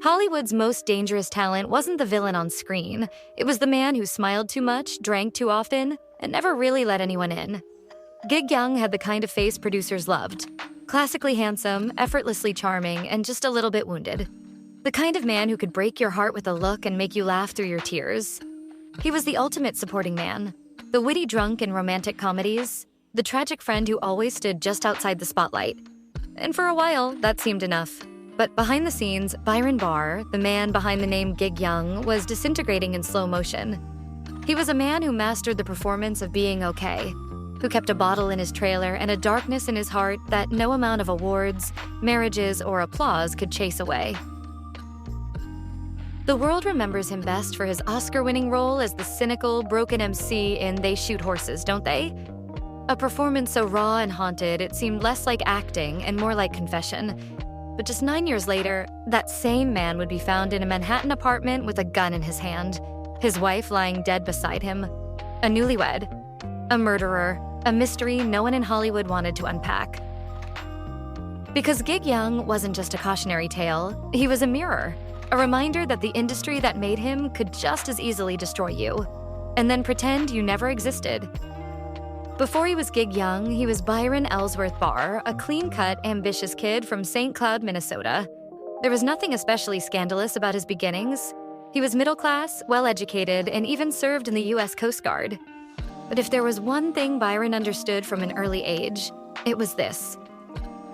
Hollywood's most dangerous talent wasn't the villain on screen. It was the man who smiled too much, drank too often, and never really let anyone in. Gig Young had the kind of face producers loved. Classically handsome, effortlessly charming, and just a little bit wounded. The kind of man who could break your heart with a look and make you laugh through your tears. He was the ultimate supporting man. The witty drunk in romantic comedies. The tragic friend who always stood just outside the spotlight. And for a while, that seemed enough. But behind the scenes, Byron Barr, the man behind the name Gig Young, was disintegrating in slow motion. He was a man who mastered the performance of being okay, who kept a bottle in his trailer and a darkness in his heart that no amount of awards, marriages, or applause could chase away. The world remembers him best for his Oscar-winning role as the cynical, broken MC in They Shoot Horses, don't they? A performance so raw and haunted, it seemed less like acting and more like confession. But just 9 years later, that same man would be found in a Manhattan apartment with a gun in his hand, his wife lying dead beside him. A newlywed, a murderer, a mystery no one in Hollywood wanted to unpack. Because Gig Young wasn't just a cautionary tale, he was a mirror, a reminder that the industry that made him could just as easily destroy you, and then pretend you never existed. Before he was Gig Young, he was Byron Ellsworth Barr, a clean-cut, ambitious kid from St. Cloud, Minnesota. There was nothing especially scandalous about his beginnings. He was middle-class, well-educated, and even served in the U.S. Coast Guard. But if there was one thing Byron understood from an early age, it was this.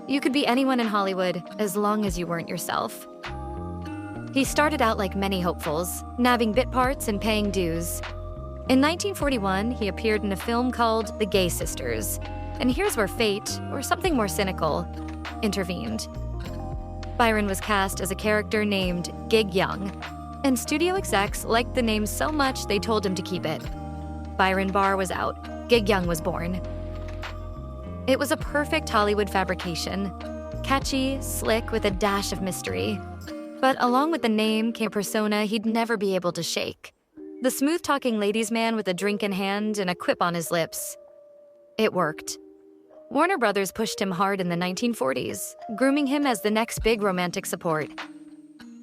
You could be anyone in Hollywood as long as you weren't yourself. He started out like many hopefuls, nabbing bit parts and paying dues. In 1941, he appeared in a film called The Gay Sisters, and here's where fate, or something more cynical, intervened. Byron was cast as a character named Gig Young, and studio execs liked the name so much they told him to keep it. Byron Barr was out. Gig Young was born. It was a perfect Hollywood fabrication, catchy, slick, with a dash of mystery. But along with the name came a persona he'd never be able to shake. The smooth-talking ladies' man with a drink in hand and a quip on his lips. It worked. Warner Brothers pushed him hard in the 1940s, grooming him as the next big romantic support.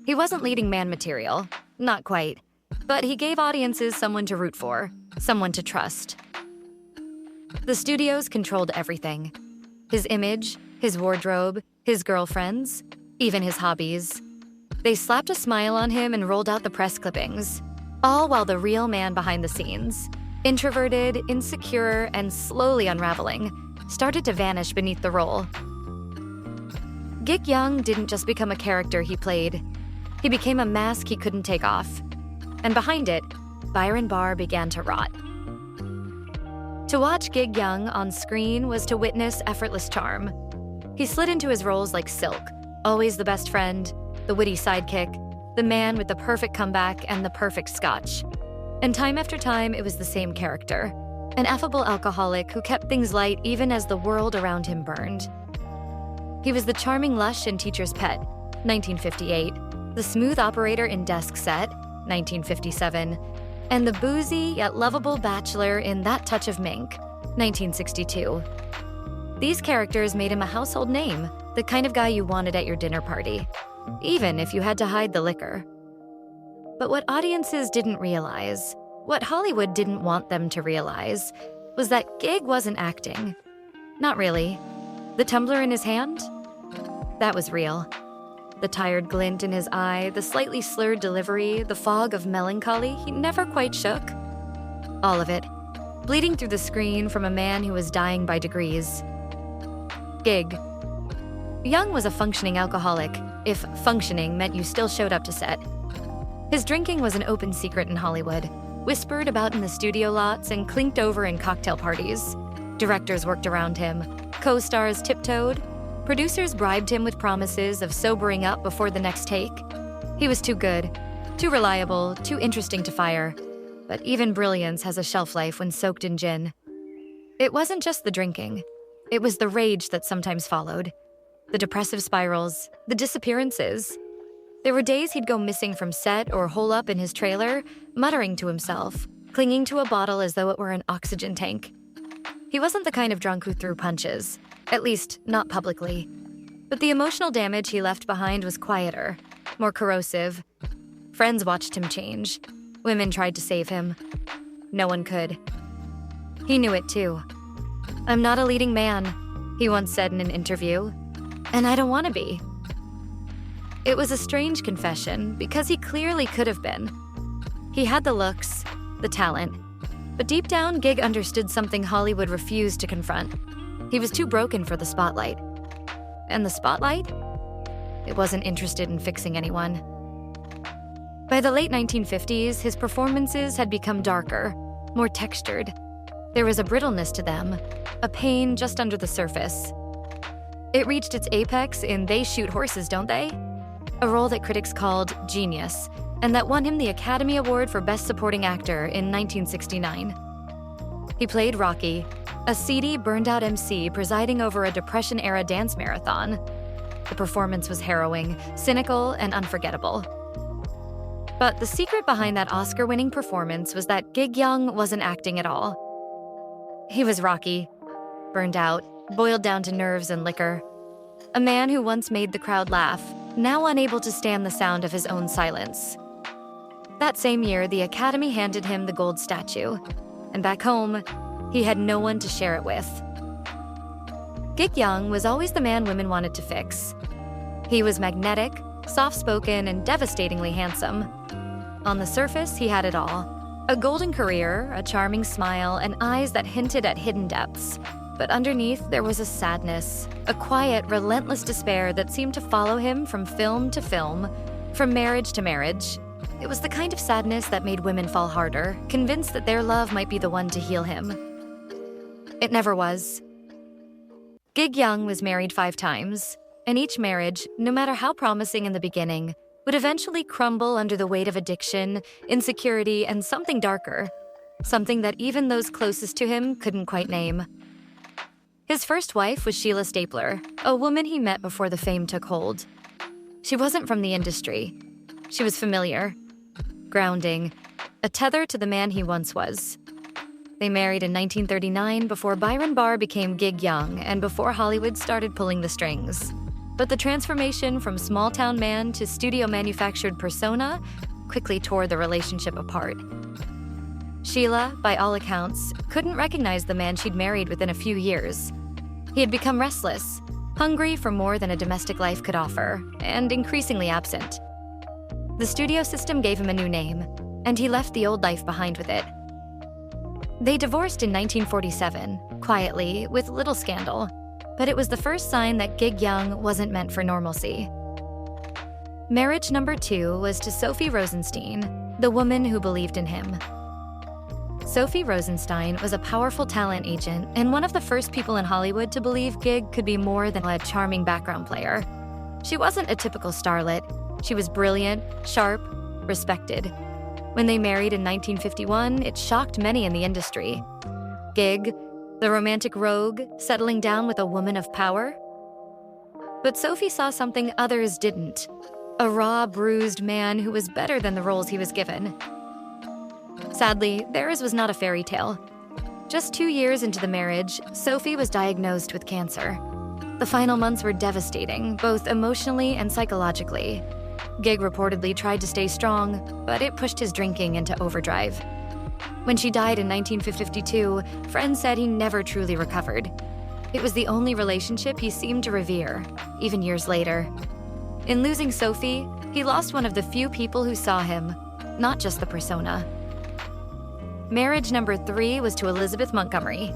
He wasn't leading man material, not quite, but he gave audiences someone to root for, someone to trust. The studios controlled everything. His image, his wardrobe, his girlfriends, even his hobbies. They slapped a smile on him and rolled out the press clippings. All while the real man behind the scenes, introverted, insecure, and slowly unraveling, started to vanish beneath the role. Gig Young didn't just become a character he played. He became a mask he couldn't take off. And behind it, Byron Barr began to rot. To watch Gig Young on screen was to witness effortless charm. He slid into his roles like silk, always the best friend, the witty sidekick, the man with the perfect comeback and the perfect scotch. And time after time, it was the same character, an affable alcoholic who kept things light even as the world around him burned. He was the charming lush in Teacher's Pet, 1958, the smooth operator in Desk Set, 1957, and the boozy yet lovable bachelor in That Touch of Mink, 1962. These characters made him a household name, the kind of guy you wanted at your dinner party, even if you had to hide the liquor. But what audiences didn't realize, what Hollywood didn't want them to realize, was that Gig wasn't acting. Not really. The tumbler in his hand? That was real. The tired glint in his eye, the slightly slurred delivery, the fog of melancholy he never quite shook. All of it, bleeding through the screen from a man who was dying by degrees. Gig. Young was a functioning alcoholic, if functioning meant you still showed up to set. His drinking was an open secret in Hollywood, whispered about in the studio lots and clinked over in cocktail parties. Directors worked around him, co-stars tiptoed, producers bribed him with promises of sobering up before the next take. He was too good, too reliable, too interesting to fire. But even brilliance has a shelf life when soaked in gin. It wasn't just the drinking. It was the rage that sometimes followed. The depressive spirals, the disappearances. There were days he'd go missing from set or hole up in his trailer, muttering to himself, clinging to a bottle as though it were an oxygen tank. He wasn't the kind of drunk who threw punches, at least not publicly. But the emotional damage he left behind was quieter, more corrosive. Friends watched him change. Women tried to save him. No one could. He knew it too. "I'm not a leading man," he once said in an interview, "and I don't want to be." It was a strange confession because he clearly could have been. He had the looks, the talent, but deep down, Gig understood something Hollywood refused to confront. He was too broken for the spotlight. And the spotlight? It wasn't interested in fixing anyone. By the late 1950s, his performances had become darker, more textured. There was a brittleness to them, a pain just under the surface. It reached its apex in They Shoot Horses, Don't They? A role that critics called genius, and that won him the Academy Award for Best Supporting Actor in 1969. He played Rocky, a seedy, burned-out MC presiding over a Depression-era dance marathon. The performance was harrowing, cynical, and unforgettable. But the secret behind that Oscar-winning performance was that Gig Young wasn't acting at all. He was Rocky, burned out, boiled down to nerves and liquor. A man who once made the crowd laugh, now unable to stand the sound of his own silence. That same year, the Academy handed him the gold statue, and back home, he had no one to share it with. Gig Young was always the man women wanted to fix. He was magnetic, soft-spoken, and devastatingly handsome. On the surface, he had it all. A golden career, a charming smile, and eyes that hinted at hidden depths. But underneath, there was a sadness, a quiet, relentless despair that seemed to follow him from film to film, from marriage to marriage. It was the kind of sadness that made women fall harder, convinced that their love might be the one to heal him. It never was. Gig Young was married 5 times, and each marriage, no matter how promising in the beginning, would eventually crumble under the weight of addiction, insecurity, and something darker, something that even those closest to him couldn't quite name. His first wife was Sheila Stapler, a woman he met before the fame took hold. She wasn't from the industry. She was familiar, grounding, a tether to the man he once was. They married in 1939 before Byron Barr became Gig Young and before Hollywood started pulling the strings. But the transformation from small-town man to studio-manufactured persona quickly tore the relationship apart. Sheila, by all accounts, couldn't recognize the man she'd married within a few years. He had become restless, hungry for more than a domestic life could offer, and increasingly absent. The studio system gave him a new name, and he left the old life behind with it. They divorced in 1947, quietly, with little scandal, but it was the first sign that Gig Young wasn't meant for normalcy. Marriage number 2 was to Sophie Rosenstein, the woman who believed in him. Sophie Rosenstein was a powerful talent agent and one of the first people in Hollywood to believe Gig could be more than a charming background player. She wasn't a typical starlet. She was brilliant, sharp, respected. When they married in 1951, it shocked many in the industry. Gig, the romantic rogue, settling down with a woman of power? But Sophie saw something others didn't. A raw, bruised man who was better than the roles he was given. Sadly, theirs was not a fairy tale. Just 2 years into the marriage, Sophie was diagnosed with cancer. The final months were devastating, both emotionally and psychologically. Gig reportedly tried to stay strong, but it pushed his drinking into overdrive. When she died in 1952, friends said he never truly recovered. It was the only relationship he seemed to revere, even years later. In losing Sophie, he lost one of the few people who saw him, not just the persona. Marriage number 3 was to Elizabeth Montgomery.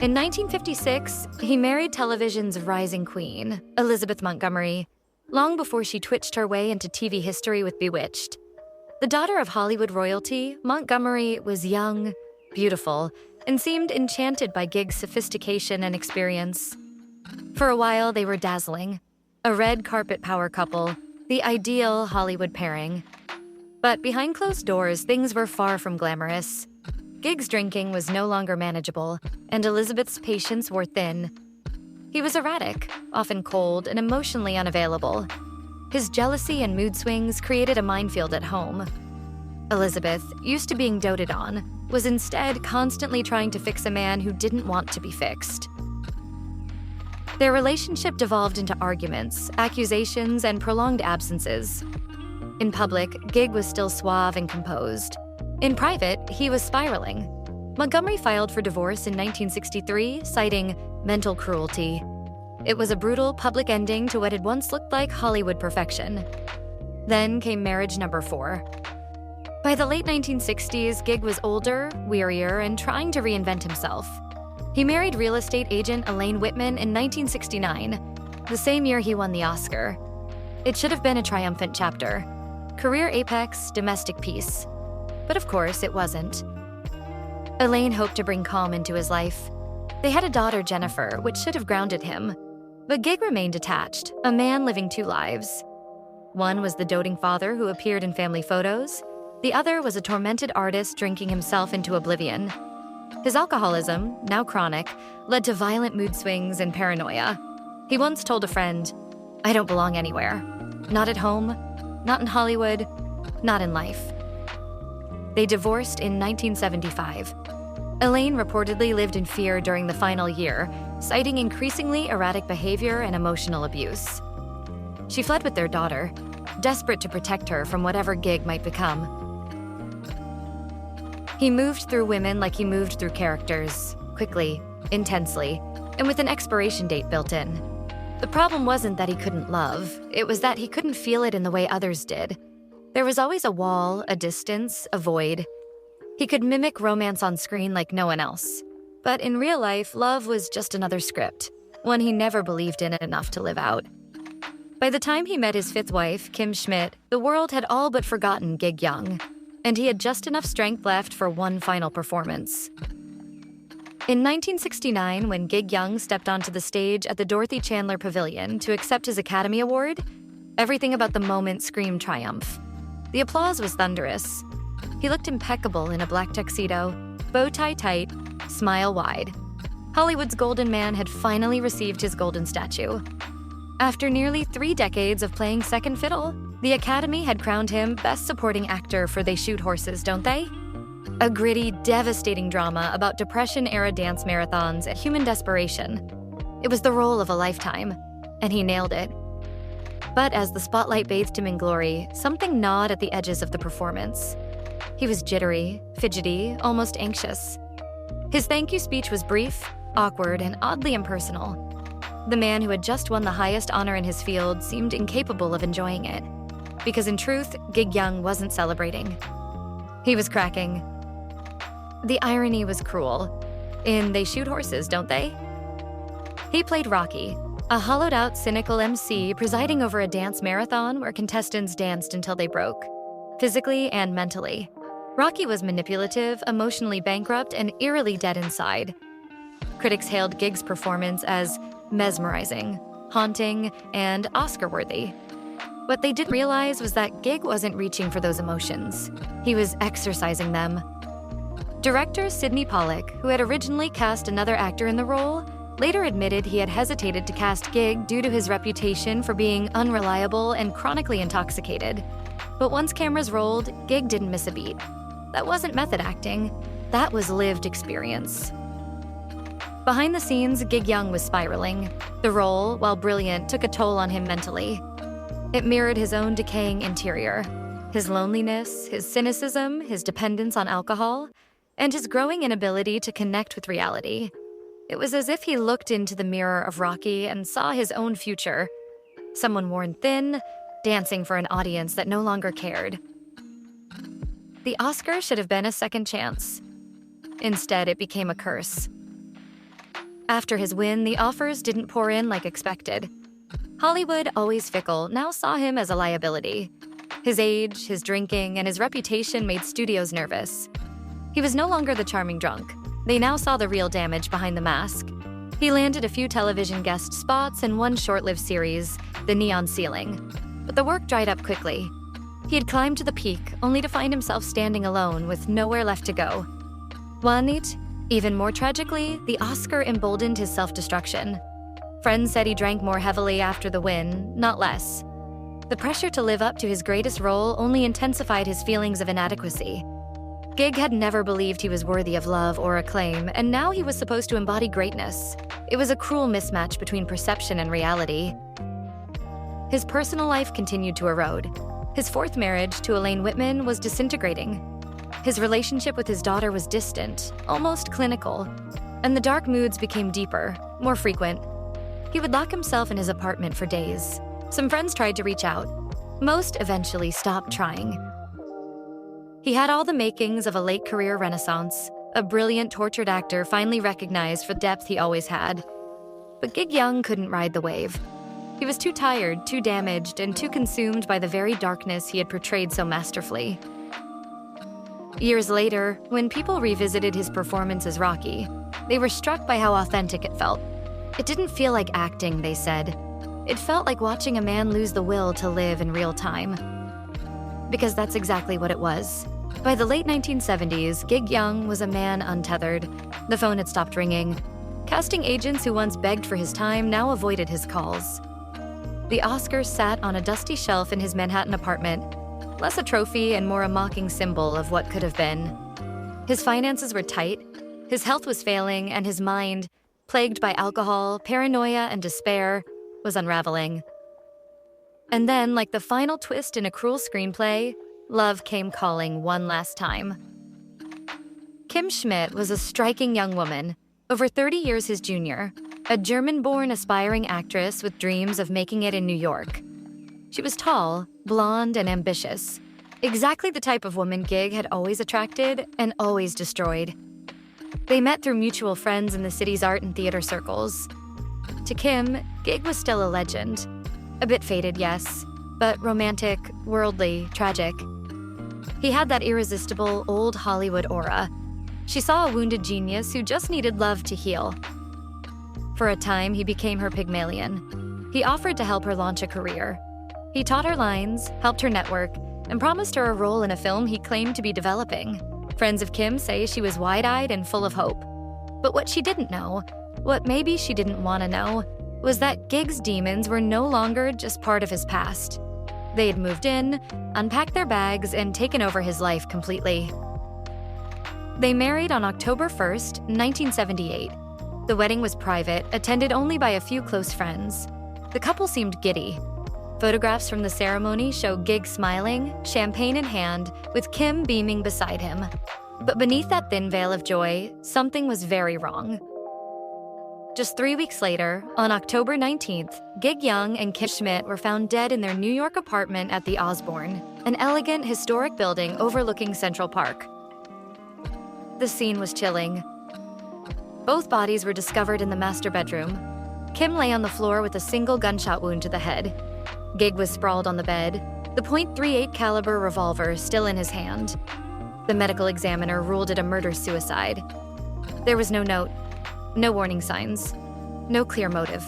In 1956, he married television's rising queen, Elizabeth Montgomery, long before she twitched her way into TV history with Bewitched. The daughter of Hollywood royalty, Montgomery was young, beautiful, and seemed enchanted by Gig's sophistication and experience. For a while, they were dazzling, a red carpet power couple, the ideal Hollywood pairing. But behind closed doors, things were far from glamorous. Gig's drinking was no longer manageable, and Elizabeth's patience wore thin. He was erratic, often cold, and emotionally unavailable. His jealousy and mood swings created a minefield at home. Elizabeth, used to being doted on, was instead constantly trying to fix a man who didn't want to be fixed. Their relationship devolved into arguments, accusations, and prolonged absences. In public, Gig was still suave and composed. In private, he was spiraling. Montgomery filed for divorce in 1963, citing mental cruelty. It was a brutal public ending to what had once looked like Hollywood perfection. Then came marriage number 4. By the late 1960s, Gig was older, wearier, and trying to reinvent himself. He married real estate agent Elaine Whitman in 1969, the same year he won the Oscar. It should have been a triumphant chapter. Career apex, domestic peace. But of course, it wasn't. Elaine hoped to bring calm into his life. They had a daughter, Jennifer, which should have grounded him. But Gig remained attached, a man living 2 lives. One was the doting father who appeared in family photos. The other was a tormented artist drinking himself into oblivion. His alcoholism, now chronic, led to violent mood swings and paranoia. He once told a friend, "I don't belong anywhere. Not at home, not in Hollywood, not in life." They divorced in 1975. Elaine reportedly lived in fear during the final year, citing increasingly erratic behavior and emotional abuse. She fled with their daughter, desperate to protect her from whatever Gig might become. He moved through women like he moved through characters, quickly, intensely, and with an expiration date built in. The problem wasn't that he couldn't love, it was that he couldn't feel it in the way others did. There was always a wall, a distance, a void. He could mimic romance on screen like no one else. But in real life, love was just another script, one he never believed in enough to live out. By the time he met his 5th wife, Kim Schmidt, the world had all but forgotten Gig Young, and he had just enough strength left for one final performance. In 1969, when Gig Young stepped onto the stage at the Dorothy Chandler Pavilion to accept his Academy Award, everything about the moment screamed triumph. The applause was thunderous. He looked impeccable in a black tuxedo, bow tie tight, smile wide. Hollywood's golden man had finally received his golden statue. After nearly 3 decades of playing second fiddle, the Academy had crowned him Best Supporting Actor for They Shoot Horses, Don't They? A gritty, devastating drama about Depression-era dance marathons and human desperation. It was the role of a lifetime, and he nailed it. But as the spotlight bathed him in glory, something gnawed at the edges of the performance. He was jittery, fidgety, almost anxious. His thank you speech was brief, awkward, and oddly impersonal. The man who had just won the highest honor in his field seemed incapable of enjoying it. Because in truth, Gig Young wasn't celebrating. He was cracking. The irony was cruel. In They Shoot Horses, Don't They? He played Rocky, a hollowed-out, cynical MC presiding over a dance marathon where contestants danced until they broke, physically and mentally. Rocky was manipulative, emotionally bankrupt, and eerily dead inside. Critics hailed Gig's performance as mesmerizing, haunting, and Oscar-worthy. What they didn't realize was that Gig wasn't reaching for those emotions. He was exercising them. Director Sidney Pollack, who had originally cast another actor in the role, later admitted he had hesitated to cast Gig due to his reputation for being unreliable and chronically intoxicated. But once cameras rolled, Gig didn't miss a beat. That wasn't method acting, that was lived experience. Behind the scenes, Gig Young was spiraling. The role, while brilliant, took a toll on him mentally. It mirrored his own decaying interior, his loneliness, his cynicism, his dependence on alcohol, and his growing inability to connect with reality. It was as if he looked into the mirror of Rocky and saw his own future, someone worn thin, dancing for an audience that no longer cared. The Oscar should have been a second chance. Instead, it became a curse. After his win, the offers didn't pour in like expected. Hollywood, always fickle, now saw him as a liability. His age, his drinking, and his reputation made studios nervous. He was no longer the charming drunk. They now saw the real damage behind the mask. He landed a few television guest spots and one short-lived series, The Neon Ceiling. But the work dried up quickly. He had climbed to the peak, only to find himself standing alone with nowhere left to go. Juanit, even more tragically, the Oscar emboldened his self-destruction. Friends said he drank more heavily after the win, not less. The pressure to live up to his greatest role only intensified his feelings of inadequacy. Gig had never believed he was worthy of love or acclaim, and now he was supposed to embody greatness. It was a cruel mismatch between perception and reality. His personal life continued to erode. His fourth marriage to Elaine Whitman was disintegrating. His relationship with his daughter was distant, almost clinical, and the dark moods became deeper, more frequent. He would lock himself in his apartment for days. Some friends tried to reach out. Most eventually stopped trying. He had all the makings of a late career renaissance, a brilliant tortured actor finally recognized for the depth he always had. But Gig Young couldn't ride the wave. He was too tired, too damaged, and too consumed by the very darkness he had portrayed so masterfully. Years later, when people revisited his performance as Rocky, they were struck by how authentic it felt. It didn't feel like acting, they said. It felt like watching a man lose the will to live in real time. Because that's exactly what it was. By the late 1970s, Gig Young was a man untethered. The phone had stopped ringing. Casting agents who once begged for his time now avoided his calls. The Oscars sat on a dusty shelf in his Manhattan apartment, less a trophy and more a mocking symbol of what could have been. His finances were tight, his health was failing, and his mind, plagued by alcohol, paranoia, and despair, was unraveling. And then, like the final twist in a cruel screenplay, love came calling one last time. Kim Schmidt was a striking young woman, over 30 years his junior, a German-born aspiring actress with dreams of making it in New York. She was tall, blonde, and ambitious, exactly the type of woman Gig had always attracted and always destroyed. They met through mutual friends in the city's art and theater circles. To Kim, Gig was still a legend. A bit faded, yes, but romantic, worldly, tragic. He had that irresistible, old Hollywood aura. She saw a wounded genius who just needed love to heal. For a time, he became her Pygmalion. He offered to help her launch a career. He taught her lines, helped her network, and promised her a role in a film he claimed to be developing. Friends of Kim say she was wide-eyed and full of hope. But what she didn't know, what maybe she didn't want to know, was that Gig's demons were no longer just part of his past. They had moved in, unpacked their bags, and taken over his life completely. They married on October 1st, 1978. The wedding was private, attended only by a few close friends. The couple seemed giddy. Photographs from the ceremony show Gig smiling, champagne in hand, with Kim beaming beside him. But beneath that thin veil of joy, something was very wrong. Just 3 weeks later, on October 19th, Gig Young and Kim Schmidt were found dead in their New York apartment at the Osborne, an elegant, historic building overlooking Central Park. The scene was chilling. Both bodies were discovered in the master bedroom. Kim lay on the floor with a single gunshot wound to the head. Gig was sprawled on the bed, the .38 caliber revolver still in his hand. The medical examiner ruled it a murder-suicide. There was no note, no warning signs, no clear motive.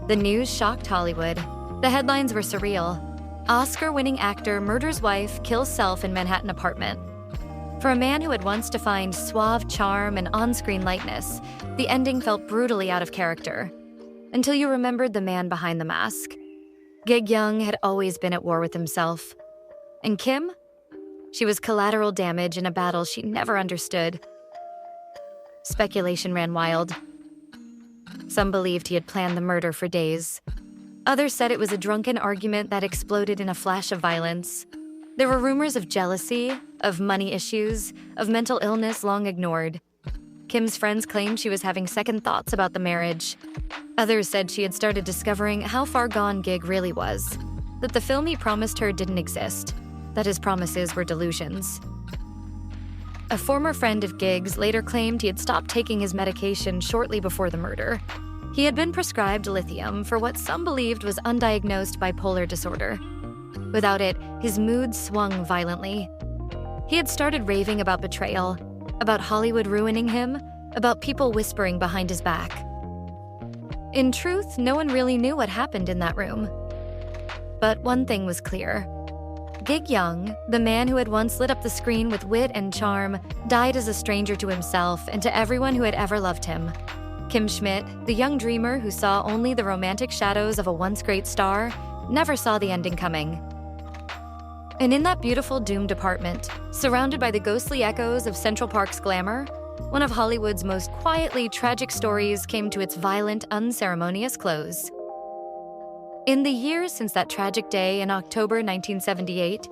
The news shocked Hollywood. The headlines were surreal. Oscar-winning actor murders wife, kills self in Manhattan apartment. For a man who had once defined suave charm and on-screen lightness, the ending felt brutally out of character. Until you remembered the man behind the mask. Gig Young had always been at war with himself. And Kim? She was collateral damage in a battle she never understood. Speculation ran wild. Some believed he had planned the murder for days. Others said it was a drunken argument that exploded in a flash of violence. There were rumors of jealousy, of money issues, of mental illness long ignored. Kim's friends claimed she was having second thoughts about the marriage. Others said she had started discovering how far gone Gig really was, that the film he promised her didn't exist, that his promises were delusions. A former friend of Gig's later claimed he had stopped taking his medication shortly before the murder. He had been prescribed lithium for what some believed was undiagnosed bipolar disorder. Without it, his mood swung violently. He had started raving about betrayal, about Hollywood ruining him, about people whispering behind his back. In truth, no one really knew what happened in that room. But one thing was clear. Gig Young, the man who had once lit up the screen with wit and charm, died as a stranger to himself and to everyone who had ever loved him. Kim Schmidt, the young dreamer who saw only the romantic shadows of a once great star, never saw the ending coming. And in that beautiful doomed apartment, surrounded by the ghostly echoes of Central Park's glamour, one of Hollywood's most quietly tragic stories came to its violent, unceremonious close. In the years since that tragic day in October 1978,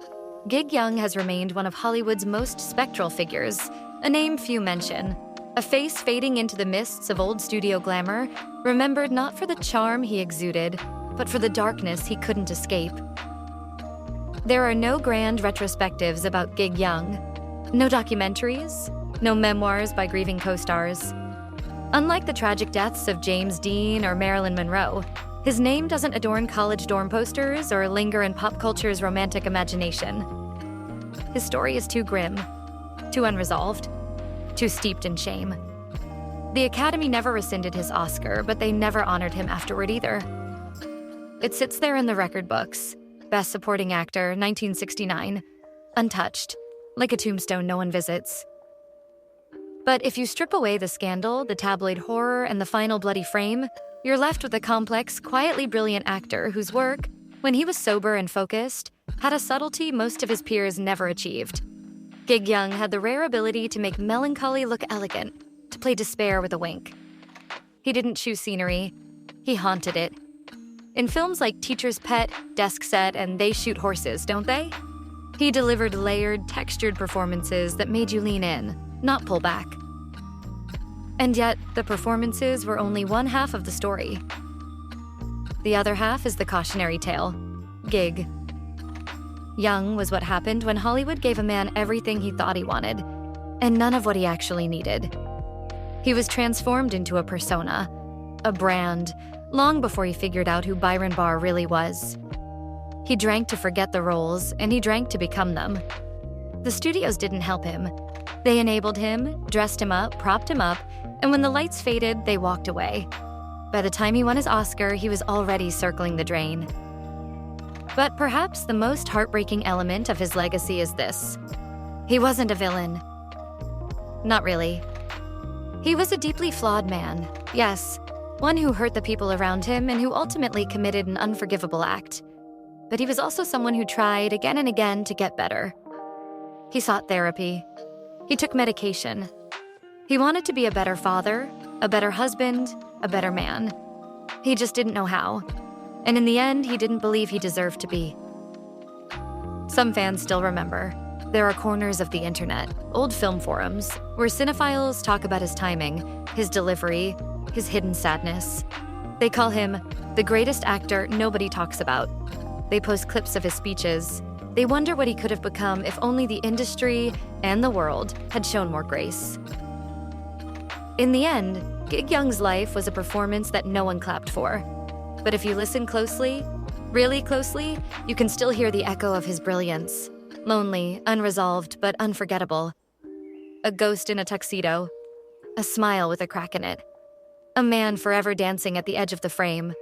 Gig Young has remained one of Hollywood's most spectral figures, a name few mention, a face fading into the mists of old studio glamour, remembered not for the charm he exuded, but for the darkness he couldn't escape. There are no grand retrospectives about Gig Young, no documentaries, no memoirs by grieving co-stars. Unlike the tragic deaths of James Dean or Marilyn Monroe, his name doesn't adorn college dorm posters or linger in pop culture's romantic imagination. His story is too grim, too unresolved, too steeped in shame. The Academy never rescinded his Oscar, but they never honored him afterward either. It sits there in the record books, Best Supporting Actor, 1969, untouched, like a tombstone no one visits. But if you strip away the scandal, the tabloid horror, and the final bloody frame, you're left with a complex, quietly brilliant actor whose work, when he was sober and focused, had a subtlety most of his peers never achieved. Gig Young had the rare ability to make melancholy look elegant, to play despair with a wink. He didn't choose scenery, he haunted it. In films like Teacher's Pet, Desk Set, and They Shoot Horses, don't they? He delivered layered, textured performances that made you lean in, not pull back. And yet, the performances were only one half of the story. The other half is the cautionary tale, Gig. Young was what happened when Hollywood gave a man everything he thought he wanted, and none of what he actually needed. He was transformed into a persona, a brand, long before he figured out who Byron Barr really was. He drank to forget the roles, and he drank to become them. The studios didn't help him. They enabled him, dressed him up, propped him up, and when the lights faded, they walked away. By the time he won his Oscar, he was already circling the drain. But perhaps the most heartbreaking element of his legacy is this. He wasn't a villain. Not really. He was a deeply flawed man, yes, one who hurt the people around him and who ultimately committed an unforgivable act. But he was also someone who tried again and again to get better. He sought therapy. He took medication. He wanted to be a better father, a better husband, a better man. He just didn't know how. And in the end, he didn't believe he deserved to be. Some fans still remember. There are corners of the internet, old film forums, where cinephiles talk about his timing, his delivery, his hidden sadness. They call him the greatest actor nobody talks about. They post clips of his speeches. They wonder what he could have become if only the industry and the world had shown more grace. In the end, Gig Young's life was a performance that no one clapped for. But if you listen closely, really closely, you can still hear the echo of his brilliance. Lonely, unresolved, but unforgettable. A ghost in a tuxedo. A smile with a crack in it. A man forever dancing at the edge of the frame.